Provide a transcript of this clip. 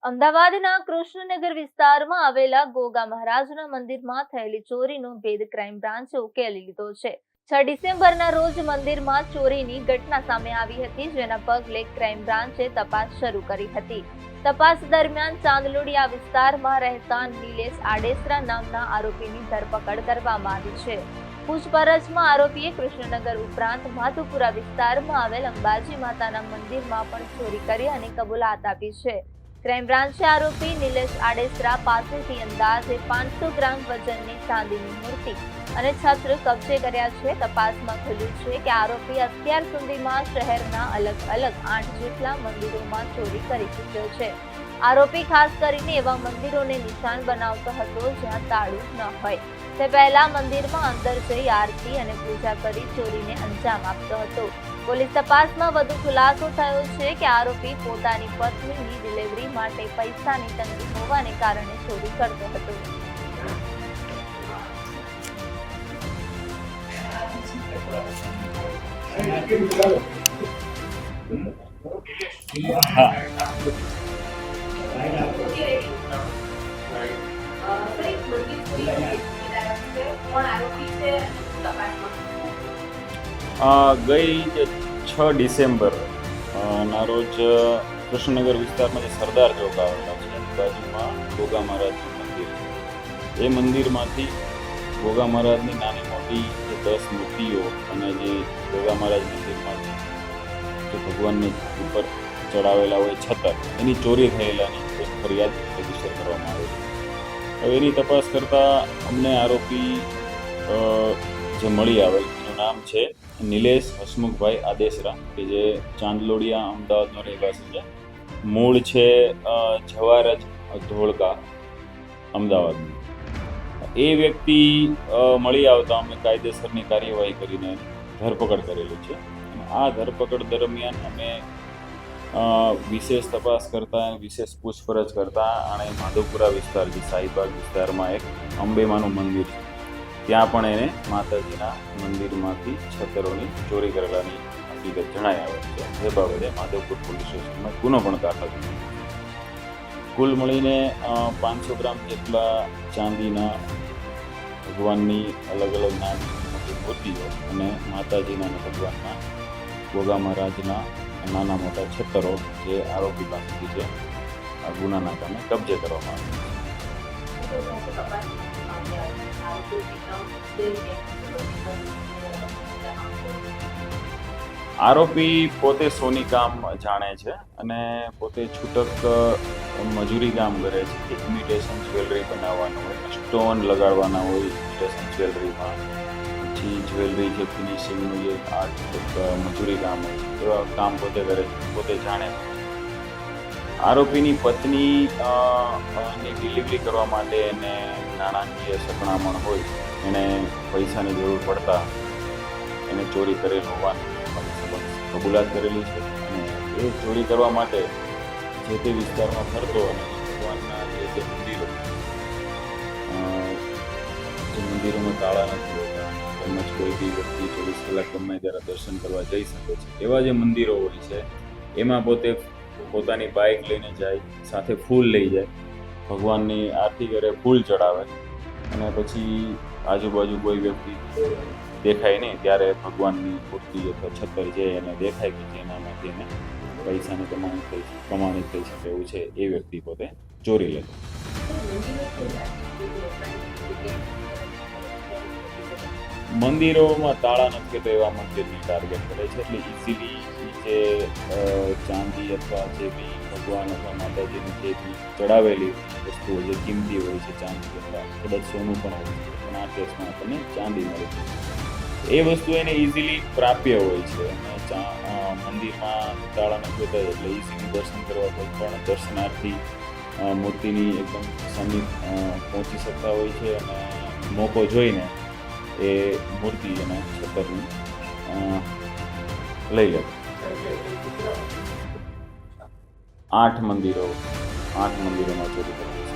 અમદાવાદના કૃષ્ણનગર વિસ્તારમાં આવેલા ગોગા મહારાજના મંદિરમાં થયેલી ચોરીનો ભેદ ક્રાઇમ બ્રાન્ચે ઉકેલી લીધો છે। 6 ડિસેમ્બરના રોજ મંદિરમાં ચોરીની ઘટના સામે આવી હતી, જેના પગલે ક્રાઇમ બ્રાન્ચે તપાસ શરૂ કરી હતી। તપાસ દરમિયાન ચાંદલોડિયા વિસ્તારમાં રહેતા નિલેશ આડેસરા નામના આરોપીની ધરપકડ કરવામાં આવી છે। પૂછપરછમાં આરોપીએ કૃષ્ણનગર ઉપરાંત માધુપુરા વિસ્તારમાં આવેલ અંબાજી માતાના મંદિરમાં પણ ચોરી કરી અને કબૂલાત આપી છે। ક્રાઇમ બ્રાન્ચે આરોપી નિલેશ આડેસરા પાસેથી અંદાજે 500 ગ્રામ વજનની ચાંદીની મૂર્તિ અને છત્ર કબજે કર્યા છે। તપાસમાં ખુલ્યું છે કે આરોપી અત્યાર સુધીમાં શહેરના અલગ અલગ 8 જેટલા મંદિરોમાં ચોરી કરી ચૂક્યો છે। આરોપી ખાસ કરીને એવા મંદિરોને નિશાન બનાવતો હતો જ્યાં તાળું ન હોય। તે પહેલા મંદિરમાં અંદર જઈ આરતી અને પૂજા કરી ચોરીને અંજામ આપતો હતો। પોલીસ તપાસમાં વધુ ખુલાસો થયો છે કે આરોપી પોતાની પત્નીની ડિલિવરી માટે પૈસાની તંગી હોવાને કારણે ચોરી કરતો હતો। ગઈ 6 ડિસેમ્બર ના રોજ કૃષ્ણનગર વિસ્તારમાં જે સરદાર ચોક આવેલા છે એની બાજુમાં ગોગા મહારાજનું મંદિર છે। એ મંદિરમાંથી ગોગા મહારાજની નાની મોટી જે 10 મૂર્તિઓ અને જે ગોગા મહારાજ મંદિરમાંથી જે ભગવાનની ઉપર ચડાવેલા હોય છત્ર, એની ચોરી થયેલાની એક ફરિયાદ રજીસ્ટર કરવામાં આવેલી। હવે એની તપાસ કરતા અમને આરોપી જે મળી આવેલ એનું નામ છે નિલેશ હસમુખભાઈ આડેસરા, કે જે ચાંદલોડિયા અમદાવાદનો રહેવાસી છે। મૂળ છે જવારજ ધોળકા અમદાવાદનું। એ વ્યક્તિ મળી આવતા અમે કાયદેસરની કાર્યવાહી કરીને ધરપકડ કરેલી છે। અને આ ધરપકડ દરમિયાન અમે વિશેષ તપાસ કરતા, વિશેષ પૂછપરછ કરતા અને માધવપુરા વિસ્તાર જે શાહીબાગ વિસ્તારમાં એક અંબેમાનું મંદિર છે, ત્યાં પણ એને માતાજીના મંદિરમાંથી છતરોની ચોરી કરેલાની હકીકત જણાઈ આવે છે। જે બાબતે માધવપુર પોલીસ સ્ટેશનમાં ગુનો પણ દાખલ થયો। કુલ મળીને 500 ગ્રામ જેટલા ચાંદીના ભગવાનની અલગ અલગ નાની મોટી મૂર્તિઓ અને માતાજીના અને ભગવાનના ગોગા મહારાજના નાના મોટા છતરો જે આરોપી પાસેથી છે આ ગુનાના કામે કબજે કરવામાં આવ્યા। આરોપી પોતે સોની કામ જાણે છે અને પોતે છૂટક મજૂરી કામ કરે છે। ઇમિટેશન જ્વેલરી બનાવવાનું હોય, સ્ટોન લગાડવાના હોય ઇમિટેશન જ્વેલરીમાં, પછી જ્વેલરી જે ફિનિશિંગનું જે આર્ટ મજૂરી કામ હોય એવા કામ પોતે કરે છે, પોતે જાણે છે। આરોપીની પત્ની ની ડિલિવરી કરવા માટે એને નાણાકીય સકળામણ હોય, એને પૈસાની જરૂર પડતા એને ચોરી કરેલ હોવાની કબૂલાત કરેલી છે। અને એ ચોરી કરવા માટે જે તે વિસ્તારમાં ફરતો અને ભગવાનના જે મંદિરોમાં તાળા નથી હોતા, તેમજ કોઈ બી વ્યક્તિ 24 કલાક ગમે ત્યારે દર્શન કરવા જઈ શકે છે એવા જે મંદિરો હોય છે એમાં પોતે પોતાની બાઇક લઈને જાય, સાથે ફૂલ લઈ જાય, ભગવાનની આરતી કરે, ફૂલ ચડાવે અને પછી આજુબાજુ કોઈ વ્યક્તિ દેખાય નહીં ત્યારે ભગવાનની મૂર્તિ અથવા છત્ર છે એને દેખાય કે જેનામાંથી એને પૈસાની કમાણી થઈ શકે એવું છે એ વ્યક્તિ પોતે ચોરી લે। મંદિરોમાં તાળા નથી તો એવા મંદિરની ટાર્ગેટ કરે છે, એટલે ઇઝીલી જે ચાંદી અથવા જે બી ભગવાન અથવા માતાજીની જે બી ચડાવેલી વસ્તુઓ જે કિંમતી હોય છે, ચાંદી અથવા કદાચ સોનું પણ હોય છે, પણ આ કેસમાં આપણને ચાંદી મળે છે। એ વસ્તુ એને ઇઝીલી પ્રાપ્ય હોય છે અને મંદિરમાં તાળા નથી હોતા એટલે ઇઝીલી દર્શન કરવા કોઈ પણ દર્શનાર્થી મૂર્તિની એકદમ સમીપ પહોંચી શકતા હોય છે અને મોકો જોઈને એ મૂર્તિ અને છતરની લઈ લે। 8 મંદિરોમાં ચોરી કરી છે।